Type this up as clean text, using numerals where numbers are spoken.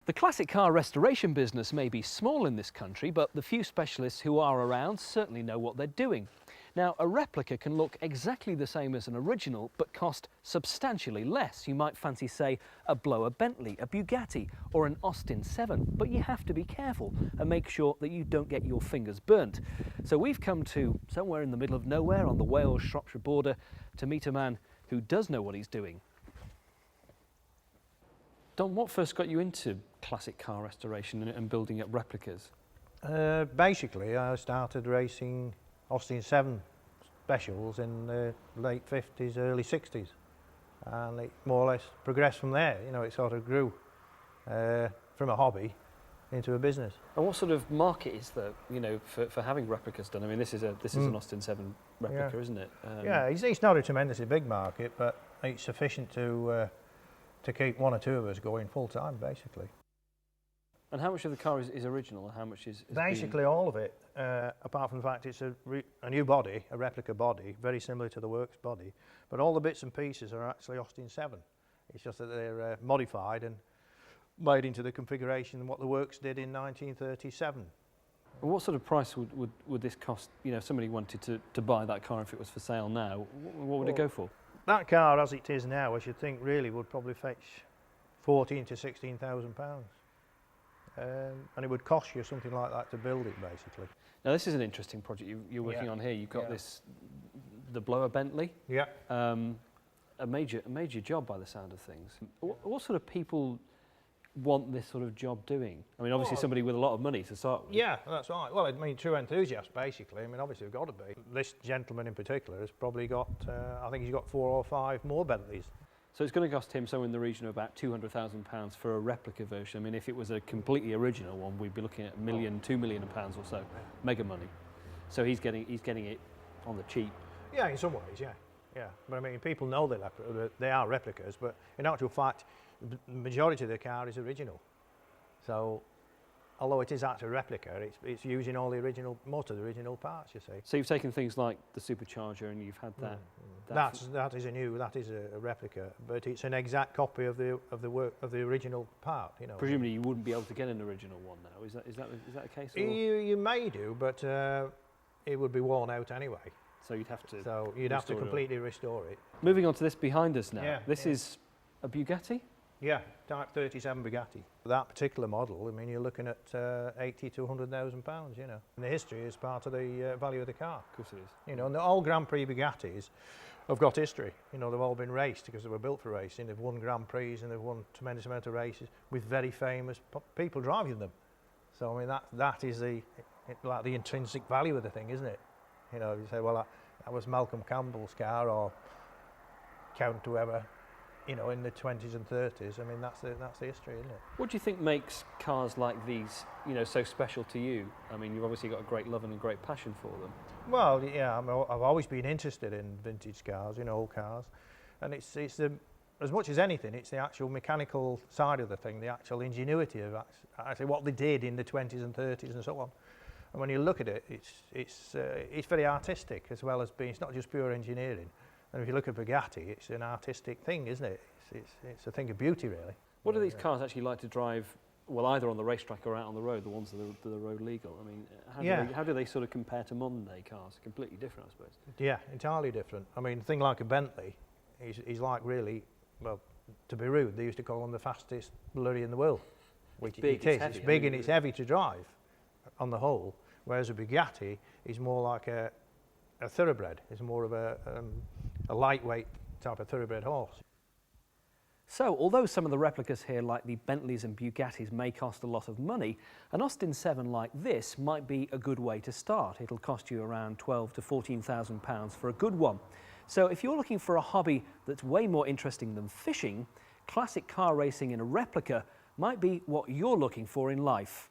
The classic car restoration business may be small in this country, but the few specialists who are around certainly know what they're doing. Now, a replica can look exactly the same as an original, but cost substantially less. You might fancy, say, a blower Bentley, a Bugatti, or an Austin 7, but you have to be careful and make sure that you don't get your fingers burnt. So we've come to somewhere in the middle of nowhere on the Wales-Shropshire border to meet a man who does know what he's doing. Don, what first got you into classic car restoration and building up replicas? Basically, I started racing Austin 7 specials in the late 50s, early 60s, and it more or less progressed from there. You know, it sort of grew from a hobby into a business. And what sort of market is there, you know, for having replicas done? I mean, this is an Austin 7 replica, yeah. Isn't it? Yeah, it's not a tremendously big market, but it's sufficient to keep one or two of us going full time, basically. And how much of the car is original, and how much is basically all of it, apart from the fact it's a new body, a replica body, very similar to the works body, but all the bits and pieces are actually Austin 7. It's just that they're modified and made into the configuration what the works did in 1937. And what sort of price would this cost, you know, if somebody wanted to buy that car if it was for sale now? What would it go for? That car, as it is now, I should think really would probably fetch £14,000 to £16,000. And it would cost you something like that to build it, basically. Now, this is an interesting project you're working on here. You've got the blower Bentley. Yeah. A major job by the sound of things. What sort of people want this sort of job doing? I mean, obviously somebody with a lot of money to start with. Yeah, that's right. Well, I mean, true enthusiasts, basically. I mean, obviously they've got to be. This gentleman in particular has probably got, I think he's got 4 or 5 more Bentleys. So it's going to cost him somewhere in the region of about £200,000 for a replica version. I mean, if it was a completely original one, we'd be looking at £2 million or so, mega money. So he's getting it on the cheap. Yeah, in some ways, yeah. But I mean, people know they are replicas, but in actual fact, the majority of the car is original. So, although it is actually a replica, it's using all the most of the original parts, you see. So you've taken things like the supercharger and you've had that. That is a replica, but it's an exact copy of the original part. You know. Presumably, you wouldn't be able to get an original one now. Is that the case? Or? You may do, but it would be worn out anyway. So you'd have to completely restore it. Moving on to this behind us now. This is a Bugatti? Yeah, Type 37 Bugatti. That particular model, I mean, you're looking at £80,000 to £100,000, you know. And the history is part of the value of the car. Of course it is. You know, and all Grand Prix Bugattis have got history. You know, they've all been raced because they were built for racing. They've won Grand Prix and they've won a tremendous amount of races with very famous people driving them. So, I mean, that is like the intrinsic value of the thing, isn't it? You know, you say, well, that was Malcolm Campbell's car or Count whoever. You know, in the 20s and 30s, I mean, that's the history, isn't it? What do you think makes cars like these, you know, so special to you? I mean, you've obviously got a great love and a great passion for them. Well, yeah, I've always been interested in vintage cars, you know, old cars, and it's as much as anything, it's the actual mechanical side of the thing, the actual ingenuity of actually what they did in the 20s and 30s and so on. And when you look at it, it's very artistic as well as being. It's not just pure engineering. And if you look at Bugatti, it's an artistic thing, isn't it? It's a thing of beauty, really. What do these cars actually like to drive, well, either on the racetrack or out on the road, the ones that are road legal? I mean, how do they sort of compare to modern day cars? Completely different, I suppose. Yeah, entirely different. I mean, a thing like a Bentley is like really, well, to be rude, they used to call them the fastest lorry in the world. Which it is. It's big and it's heavy to drive on the whole, whereas a Bugatti is more like a thoroughbred. It's more of a lightweight type of thoroughbred horse. So, although some of the replicas here, like the Bentleys and Bugattis, may cost a lot of money, an Austin 7 like this might be a good way to start. It'll cost you around £12,000 to £14,000 for a good one. So, if you're looking for a hobby that's way more interesting than fishing, classic car racing in a replica might be what you're looking for in life.